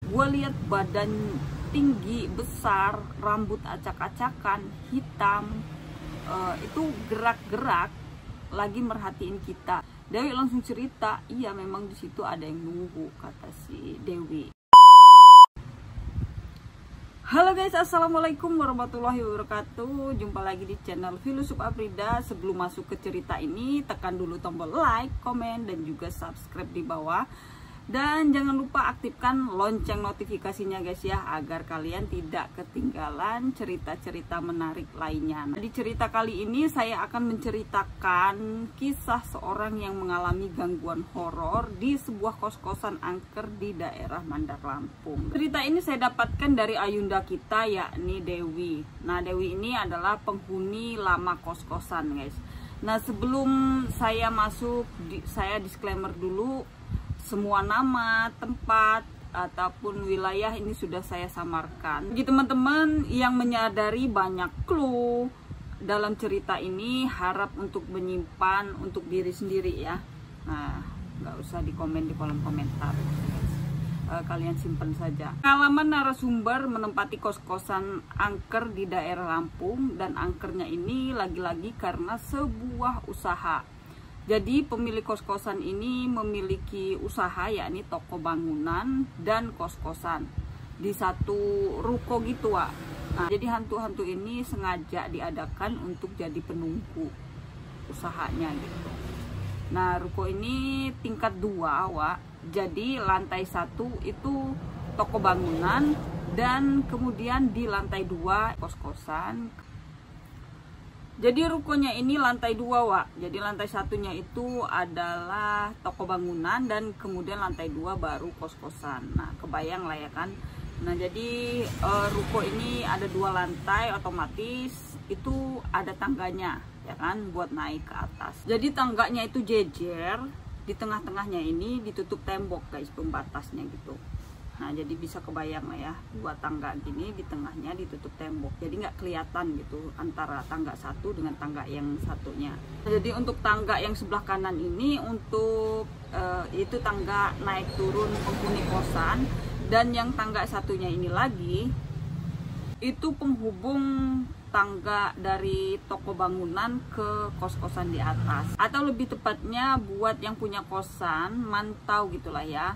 Gue lihat badan tinggi, besar, rambut acak-acakan, hitam, itu gerak-gerak, lagi merhatiin kita. Dewi langsung cerita, iya memang di situ ada yang nunggu, kata si Dewi. Halo guys, assalamualaikum warahmatullahi wabarakatuh. Jumpa lagi di channel Filosof Afrida. Sebelum masuk ke cerita ini, tekan dulu tombol like, komen, dan juga subscribe di bawah. Dan jangan lupa aktifkan lonceng notifikasinya guys ya, agar kalian tidak ketinggalan cerita-cerita menarik lainnya. Di cerita kali ini saya akan menceritakan kisah seorang yang mengalami gangguan horor di sebuah kos-kosan angker di daerah Mandar Lampung. Cerita ini saya dapatkan dari ayunda kita, yakni Dewi. Nah, Dewi ini adalah penghuni lama kos-kosan guys. Nah, sebelum saya masuk, saya disclaimer dulu. Semua nama, tempat, ataupun wilayah ini sudah saya samarkan. Bagi teman-teman yang menyadari banyak clue dalam cerita ini, harap untuk menyimpan untuk diri sendiri ya. Nah, nggak usah dikomen di kolom komentar. Kalian simpan saja. Pengalaman narasumber menempati kos-kosan angker di daerah Lampung, dan angkernya ini lagi-lagi karena sebuah usaha. Jadi pemilik kos-kosan ini memiliki usaha, yakni toko bangunan dan kos-kosan di satu ruko gitu Wak. Nah, jadi hantu-hantu ini sengaja diadakan untuk jadi penunggu usahanya gitu. Nah, ruko ini tingkat 2 Wak. Jadi lantai 1 itu toko bangunan, dan kemudian di lantai 2 kos-kosan. Jadi rukonya ini lantai 2 Wak. Jadi lantai satunya itu adalah toko bangunan, dan kemudian lantai 2 baru kos-kosan. Nah, kebayang lah ya kan. Nah, jadi ruko ini ada 2 lantai, otomatis itu ada tangganya ya kan, buat naik ke atas. Jadi tangganya itu jejer, di tengah-tengahnya ini ditutup tembok guys, pembatasnya gitu. Nah, jadi bisa kebayang lah ya, 2 tangga gini, di tengahnya ditutup tembok. Jadi nggak kelihatan gitu antara tangga satu dengan tangga yang satunya. Nah, jadi untuk tangga yang sebelah kanan ini untuk itu tangga naik turun penghuni kosan, dan yang tangga satunya ini lagi itu penghubung tangga dari toko bangunan ke kos-kosan di atas. Atau lebih tepatnya buat yang punya kosan mantau gitulah ya.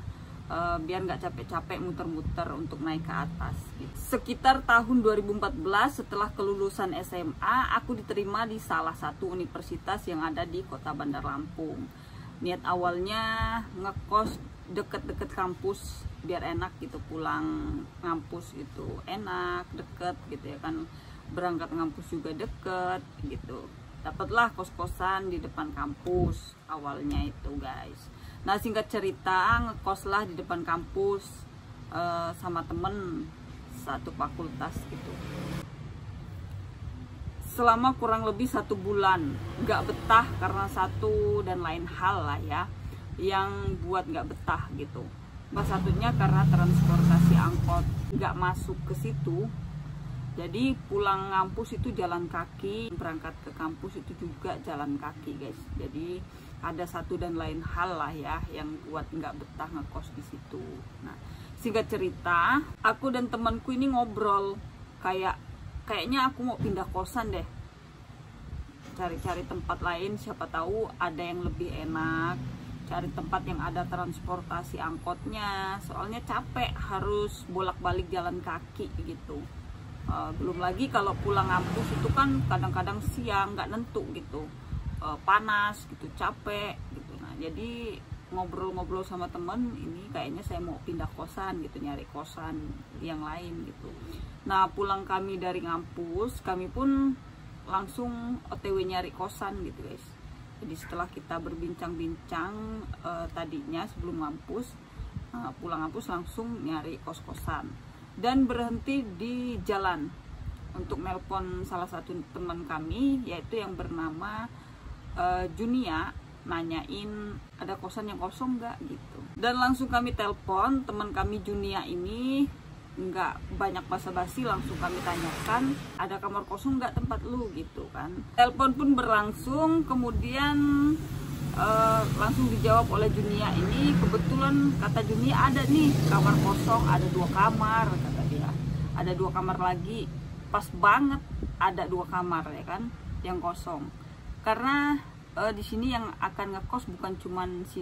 Biar nggak capek-capek muter-muter untuk naik ke atas gitu. Sekitar tahun 2014 setelah kelulusan SMA, aku diterima di salah satu universitas yang ada di kota Bandar Lampung. Niat awalnya ngekos deket-deket kampus biar enak gitu, pulang ngampus gitu enak, deket gitu ya kan, berangkat ngampus juga deket gitu. Dapatlah kos-kosan di depan kampus awalnya itu guys. Nah, singkat cerita, ngekoslah di depan kampus sama temen satu fakultas gitu. Selama kurang lebih 1 bulan, nggak betah karena satu dan lain hal lah ya, yang buat nggak betah gitu. Salah satunya karena transportasi angkot nggak masuk ke situ. Jadi pulang ngampus itu jalan kaki, berangkat ke kampus itu juga jalan kaki guys. Jadi ada satu dan lain hal lah ya yang buat nggak betah ngekos di situ. Nah, singkat cerita, aku dan temanku ini ngobrol kayaknya aku mau pindah kosan deh, cari-cari tempat lain, siapa tahu ada yang lebih enak, cari tempat yang ada transportasi angkotnya, soalnya capek harus bolak-balik jalan kaki gitu. Belum lagi kalau pulang ngampus itu kan kadang-kadang siang, nggak nentu gitu, panas gitu, capek gitu. Nah, jadi ngobrol-ngobrol sama temen, ini kayaknya saya mau pindah kosan gitu, nyari kosan yang lain gitu. Nah, pulang kami dari ngampus, kami pun langsung OTW nyari kosan gitu guys. Jadi setelah kita berbincang-bincang tadinya sebelum ngampus, pulang ngampus langsung nyari kos-kosan, dan berhenti di jalan untuk nelpon salah satu teman kami, yaitu yang bernama Junia, nanyain ada kosan yang kosong nggak gitu. Dan langsung kami telepon teman kami Junia ini, nggak banyak basa-basi, langsung kami tanyakan ada kamar kosong nggak tempat lu gitu kan. Telepon pun berlangsung, kemudian langsung dijawab oleh Junia ini. Kebetulan kata Junia ada nih kamar kosong, ada 2 kamar kata dia, ada 2 kamar lagi, pas banget ada 2 kamar ya kan yang kosong. Karena di sini yang akan ngekos bukan cuman si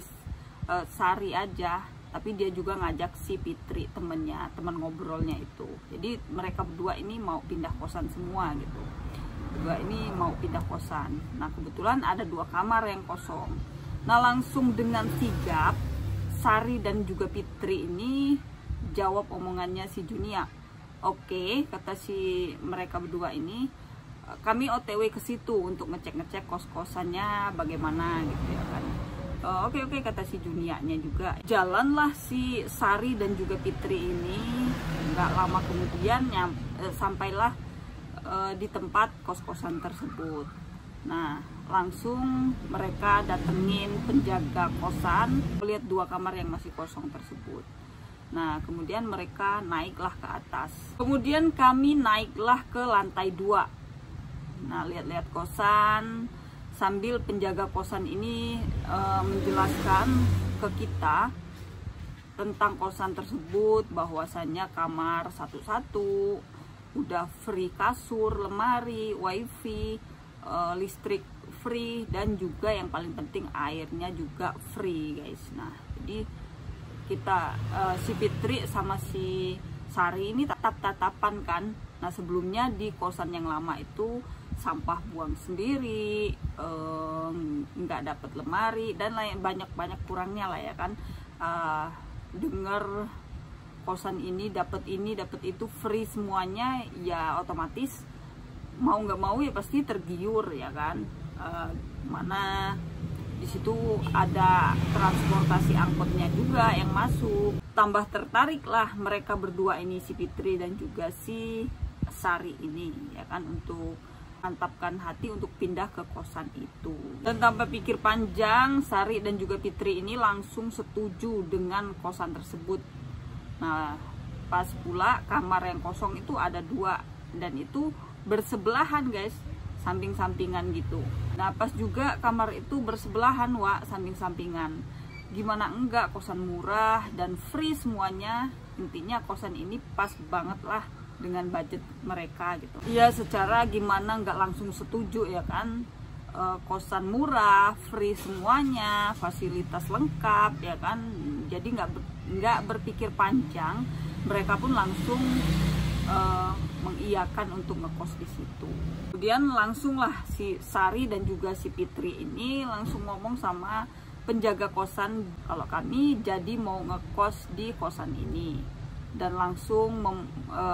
Sari aja, tapi dia juga ngajak si Fitri, temennya, teman ngobrolnya itu. Jadi mereka berdua ini mau pindah kosan semua gitu. Berdua ini mau pindah kosan. Nah kebetulan ada 2 kamar yang kosong. Nah langsung dengan sigap Sari dan juga Fitri ini jawab omongannya si Junia. Oke, kata si mereka berdua ini, kami OTW ke situ untuk ngecek-ngecek kos-kosannya bagaimana gitu ya kan. Oke, kata si Junianya juga. Jalanlah si Sari dan juga Fitri ini. Nggak lama kemudian sampailah di tempat kos-kosan tersebut. Nah langsung mereka datengin penjaga kosan, melihat 2 kamar yang masih kosong tersebut. Nah kemudian mereka naiklah ke atas. Kemudian kami naiklah ke lantai 2. Nah lihat-lihat kosan, sambil penjaga kosan ini menjelaskan ke kita tentang kosan tersebut, bahwasannya kamar satu-satu, udah free kasur, lemari, wifi, listrik free, dan juga yang paling penting airnya juga free guys. Nah jadi kita si Fitri sama si Sari ini tatap-tatapan kan. Nah sebelumnya di kosan yang lama itu sampah buang sendiri, nggak dapat lemari dan lain, banyak kurangnya lah ya kan. Dengar kosan ini dapat itu free semuanya, ya otomatis mau nggak mau ya pasti tergiur ya kan. Mana di situ ada transportasi angkotnya juga yang masuk, tambah tertarik lah mereka berdua ini, si Fitri dan juga si Sari ini ya kan, untuk mantapkan hati untuk pindah ke kosan itu. Dan tanpa pikir panjang, Sari dan juga Fitri ini langsung setuju dengan kosan tersebut. Nah pas pula kamar yang kosong itu ada 2 dan itu bersebelahan guys, samping-sampingan gitu. Nah pas juga kamar itu bersebelahan samping-sampingan. Gimana enggak, kosan murah dan free semuanya. Intinya kosan ini pas banget lah dengan budget mereka gitu. Ya secara gimana nggak langsung setuju ya kan. Kosan murah, free semuanya, fasilitas lengkap ya kan. Jadi nggak berpikir panjang, mereka pun langsung mengiyakan untuk ngekos di situ. Kemudian langsunglah si Sari dan juga si Fitri ini langsung ngomong sama penjaga kosan kalau kami jadi mau ngekos di kosan ini, dan langsung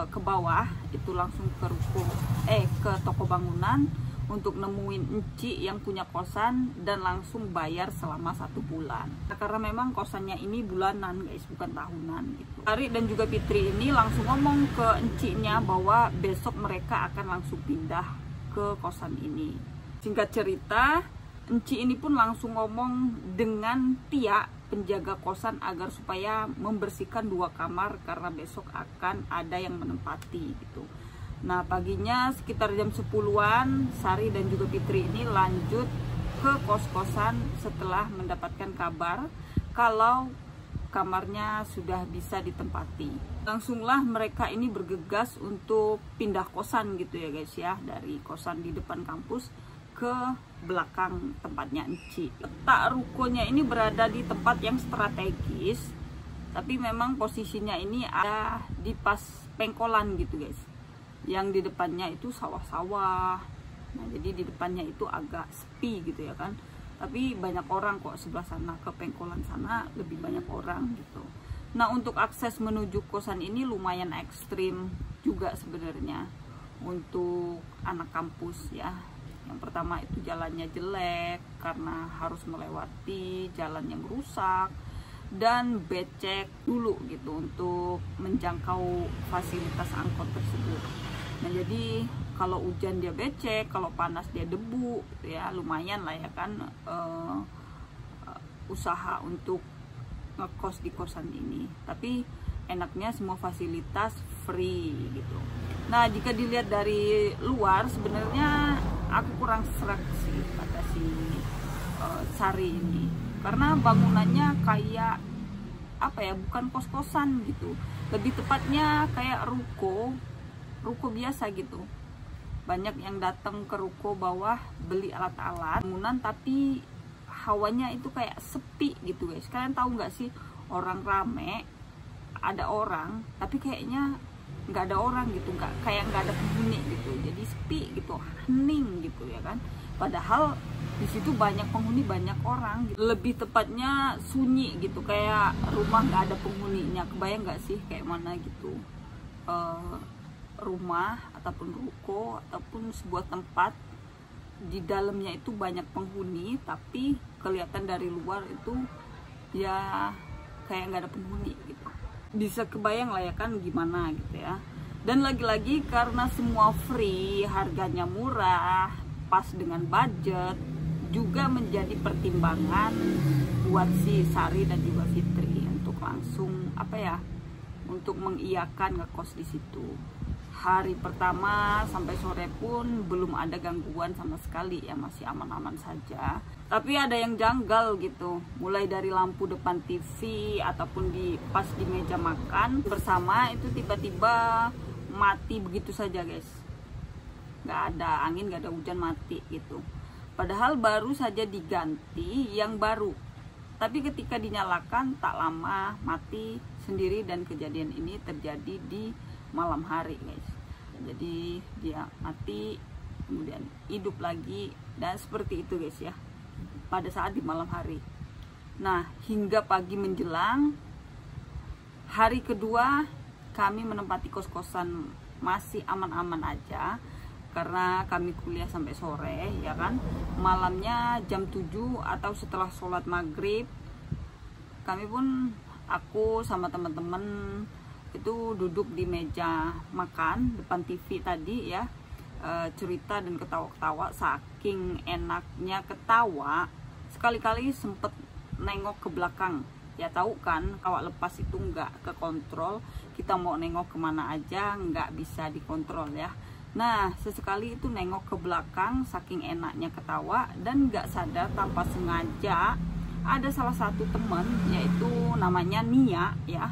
ke bawah itu langsung ke toko bangunan untuk nemuin Enci yang punya kosan dan langsung bayar selama 1 bulan. Karena memang kosannya ini bulanan guys, bukan tahunan gitu. Sari dan juga Fitri ini langsung ngomong ke Encinya bahwa besok mereka akan langsung pindah ke kosan ini. Singkat cerita, Enci ini pun langsung ngomong dengan Tia, penjaga kosan, agar supaya membersihkan 2 kamar karena besok akan ada yang menempati gitu. Nah paginya sekitar jam 10-an, Sari dan juga Fitri ini lanjut ke kos-kosan setelah mendapatkan kabar kalau kamarnya sudah bisa ditempati. Langsunglah mereka ini bergegas untuk pindah kosan gitu ya guys ya, dari kosan di depan kampus ke belakang tempatnya Enci. Letak rukonya ini berada di tempat yang strategis, tapi memang posisinya ini ada di pas pengkolan gitu guys. Yang di depannya itu sawah-sawah. Nah jadi di depannya itu agak sepi gitu ya kan, tapi banyak orang kok sebelah sana, ke pengkolan sana lebih banyak orang gitu. Nah untuk akses menuju kosan ini lumayan ekstrim juga sebenarnya untuk anak kampus ya. Yang pertama itu jalannya jelek karena harus melewati jalan yang rusak dan becek dulu gitu untuk menjangkau fasilitas angkot tersebut. Nah jadi kalau hujan dia becek, kalau panas dia debu ya, lumayan lah ya kan usaha untuk ngekos di kosan ini. Tapi enaknya semua fasilitas free gitu. Nah jika dilihat dari luar sebenarnya aku kurang serak sih kata si Sari ini, karena bangunannya kayak apa ya, bukan kos-kosan gitu, lebih tepatnya kayak ruko biasa gitu. Banyak yang datang ke ruko bawah beli alat-alat bangunan, tapi hawanya itu kayak sepi gitu guys. Kalian tahu nggak sih, orang rame, ada orang tapi kayaknya nggak ada orang gitu, kayak nggak ada penghuni gitu, jadi sepi gitu, hening gitu ya kan. Padahal di situ banyak penghuni, banyak orang gitu. Lebih tepatnya sunyi gitu, kayak rumah nggak ada penghuninya. Kebayang nggak sih kayak mana gitu rumah ataupun ruko ataupun sebuah tempat di dalamnya itu banyak penghuni, tapi kelihatan dari luar itu ya kayak nggak ada penghuni gitu. Bisa kebayang lah ya kan gimana gitu ya. Dan lagi-lagi karena semua free, harganya murah, pas dengan budget, juga menjadi pertimbangan buat si Sari dan juga Fitri untuk langsung apa ya, untuk mengiyakan ngekos di situ. Hari pertama sampai sore pun belum ada gangguan sama sekali ya, masih aman-aman saja. Tapi ada yang janggal gitu, mulai dari lampu depan TV ataupun pas di meja makan bersama itu tiba-tiba mati begitu saja guys. Nggak ada angin, nggak ada hujan, mati gitu. Padahal baru saja diganti yang baru, tapi ketika dinyalakan tak lama mati sendiri. Dan kejadian ini terjadi di malam hari guys. Jadi dia mati kemudian hidup lagi, dan seperti itu guys ya, pada saat di malam hari. Nah, hingga pagi menjelang hari kedua kami menempati kos-kosan masih aman-aman aja, karena kami kuliah sampai sore ya kan. Malamnya jam 7 atau setelah sholat maghrib, kami pun, aku sama teman-teman itu duduk di meja makan depan TV tadi ya, cerita dan ketawa-ketawa. Saking enaknya ketawa, sekali-kali sempet nengok ke belakang. Ya tahu kan, kawat lepas itu nggak kekontrol, kita mau nengok kemana aja nggak bisa dikontrol ya. Nah, sesekali itu nengok ke belakang, saking enaknya ketawa, dan nggak sadar tanpa sengaja ada salah satu teman, yaitu namanya Nia ya.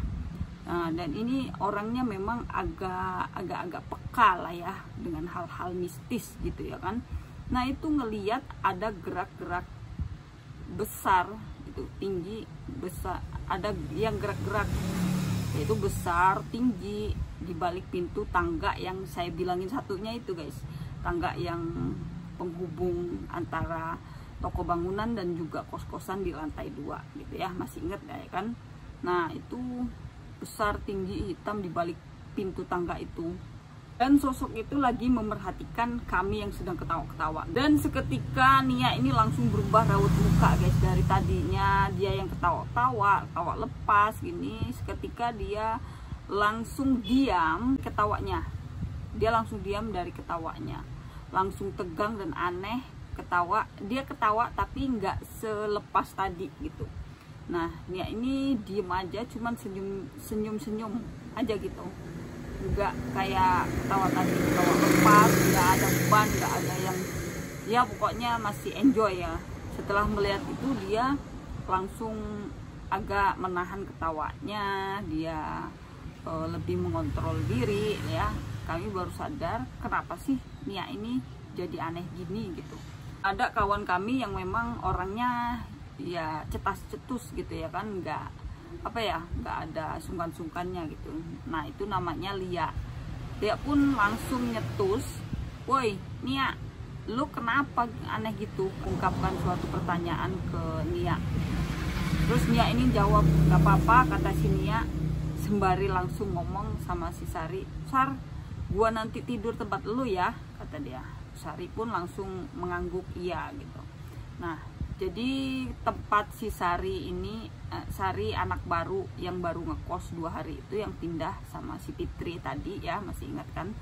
Nah, dan ini orangnya memang agak peka lah ya dengan hal-hal mistis gitu ya kan. Nah, itu ngeliat ada gerak-gerak besar, itu tinggi, besar, ada yang gerak-gerak, yaitu besar, tinggi, di balik pintu tangga yang saya bilangin satunya itu guys, tangga yang penghubung antara toko bangunan dan juga kos-kosan di lantai 2 gitu ya, masih inget ya kan. Nah, itu besar, tinggi, hitam di balik pintu tangga itu, dan sosok itu lagi memerhatikan kami yang sedang ketawa-ketawa. Dan seketika Nia ini langsung berubah raut muka guys. Dari tadinya dia yang ketawa-tawa, tawa lepas gini, seketika dia langsung diam ketawanya. Dia langsung diam dari ketawanya, langsung tegang dan aneh ketawa. Dia ketawa tapi nggak selepas tadi gitu. Nah, Nia ini diem aja, cuman senyum-senyum aja gitu, nggak kayak ketawa tadi, ketawa lepas, nggak ada beban, nggak ada yang, ya pokoknya masih enjoy ya. Setelah melihat itu dia langsung agak menahan ketawanya, dia lebih mengontrol diri ya. Kami baru sadar kenapa sih Nia ini jadi aneh gini gitu. Ada kawan kami yang memang orangnya ya cetas-cetus gitu ya kan, nggak apa ya, nggak ada sungkan-sungkannya gitu. Nah, itu namanya Lia. Dia pun langsung nyetus, "Woi Nia, lu kenapa aneh gitu?" Ungkapkan suatu pertanyaan ke Nia. Terus Nia ini jawab, "Gak apa-apa," kata si Nia, sembari langsung ngomong sama si Sari, "Sar, gua nanti tidur tempat lu ya," kata dia. Sari pun langsung mengangguk iya gitu. Nah, jadi tempat si Sari ini, Sari anak baru yang baru ngekos 2 hari itu, yang pindah sama si Fitri tadi ya, masih ingat kan.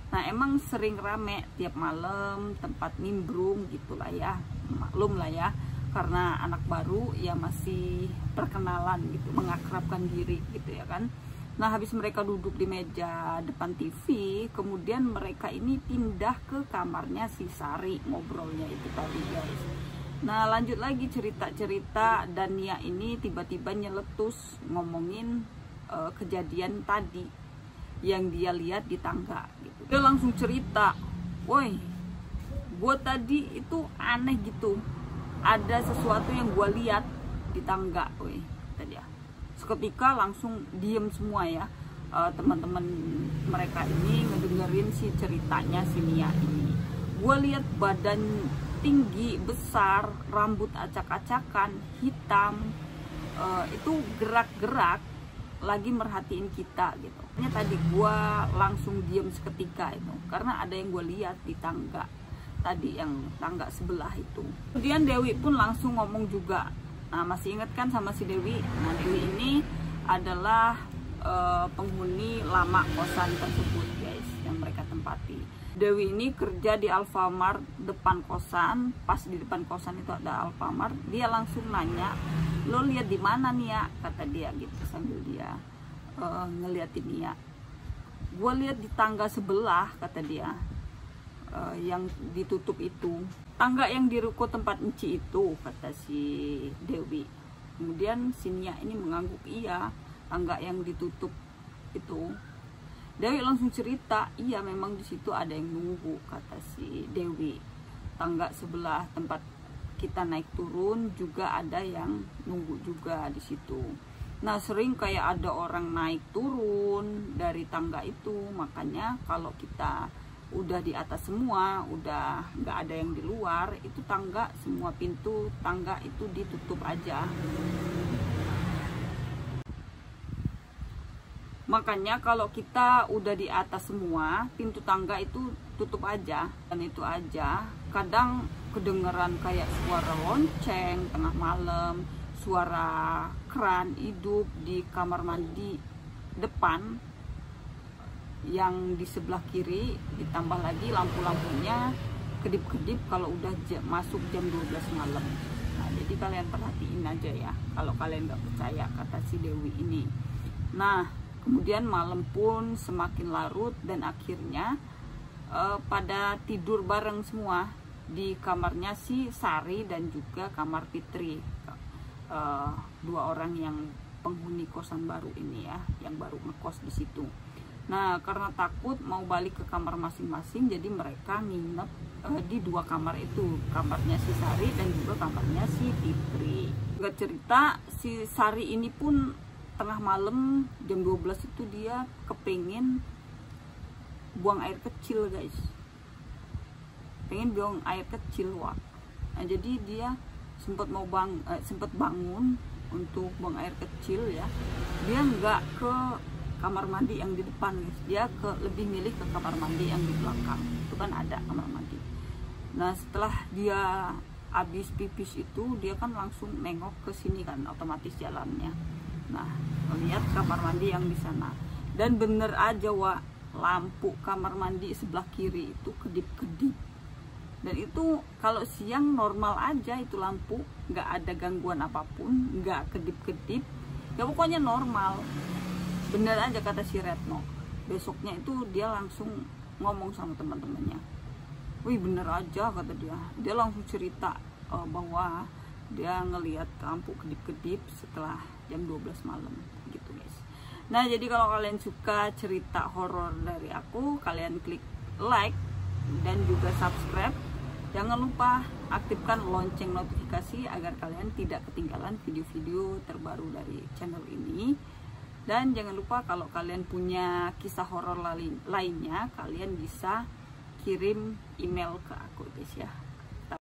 Nah, emang sering rame tiap malam, tempat nimbrung gitulah ya, maklum lah ya, karena anak baru ya masih perkenalan gitu, mengakrabkan diri gitu ya kan. Nah, habis mereka duduk di meja depan TV, kemudian mereka ini pindah ke kamarnya si Sari, ngobrolnya itu tadi guys. Nah lanjut lagi cerita-cerita, dan Nia ini tiba-tiba nyeletus ngomongin kejadian tadi yang dia lihat di tangga gitu. Dia langsung cerita, woi gue tadi itu aneh gitu, ada sesuatu yang gue lihat di tangga, woi tadi ya. Seketika langsung diem semua ya, teman-teman mereka ini ngedengerin si ceritanya si Nia ini. Gue lihat badan tinggi, besar, rambut acak-acakan, hitam, itu gerak-gerak lagi merhatiin kita gitu. Tadi gue langsung diem seketika itu, karena ada yang gue lihat di tangga tadi, yang tangga sebelah itu. Kemudian Dewi pun langsung ngomong juga. Nah masih inget kan sama si Dewi? Nah Dewi ini adalah penghuni lama kosan tersebut guys, yang mereka tempati. Dewi ini kerja di Alfamart depan kosan. Pas di depan kosan itu ada Alfamart, dia langsung nanya, lo lihat di mana nih ya, kata dia gitu sambil dia ngeliatin Nia. Gue lihat di tangga sebelah, kata dia, yang ditutup itu, tangga yang di ruko tempat Enci itu, kata si Dewi. Kemudian si Nia ini mengangguk, iya tangga yang ditutup itu. Dewi langsung cerita, iya memang di situ ada yang nunggu, kata si Dewi. Tangga sebelah tempat kita naik turun juga ada yang nunggu juga di situ. Nah sering kayak ada orang naik turun dari tangga itu, makanya kalau kita udah di atas semua, udah nggak ada yang di luar, itu tangga, semua pintu tangga itu ditutup aja. Makanya kalau kita udah di atas semua, pintu tangga itu tutup aja. Dan itu aja, kadang kedengeran kayak suara lonceng tengah malam, suara keran hidup di kamar mandi depan yang di sebelah kiri, ditambah lagi lampu-lampunya kedip-kedip kalau udah masuk jam 12 malam. Nah jadi kalian perhatiin aja ya, kalau kalian nggak percaya kata si Dewi ini. Nah kemudian malam pun semakin larut, dan akhirnya pada tidur bareng semua di kamarnya si Sari dan juga kamar Fitri, dua orang yang penghuni kosan baru ini ya, yang baru ngekos di situ. Nah karena takut mau balik ke kamar masing-masing, jadi mereka nginep di dua kamar itu, kamarnya si Sari dan juga kamarnya si Fitri. Juga cerita si Sari ini pun tengah malam jam 12 itu dia kepengen buang air kecil guys, pengen buang air kecil wah. Nah jadi dia sempat bangun untuk buang air kecil ya. Dia nggak ke kamar mandi yang di depan guys, dia lebih milih ke kamar mandi yang di belakang, itu kan ada kamar mandi. Nah setelah dia habis pipis itu, dia kan langsung nengok ke sini kan, otomatis jalannya. Nah melihat kamar mandi yang di sana, dan bener aja wah, lampu kamar mandi sebelah kiri itu kedip-kedip. Dan itu kalau siang normal aja, itu lampu nggak ada gangguan apapun, nggak kedip-kedip ya, pokoknya normal. Bener aja kata si Retno. Besoknya itu dia langsung ngomong sama teman-temannya, wih bener aja kata dia. Dia langsung cerita bahwa dia ngelihat lampu kedip-kedip setelah jam 12 malam gitu guys. Nah jadi kalau kalian suka cerita horor dari aku, kalian klik like dan juga subscribe. Jangan lupa aktifkan lonceng notifikasi agar kalian tidak ketinggalan video-video terbaru dari channel ini. Dan jangan lupa kalau kalian punya kisah horor lainnya, kalian bisa kirim email ke aku guys ya.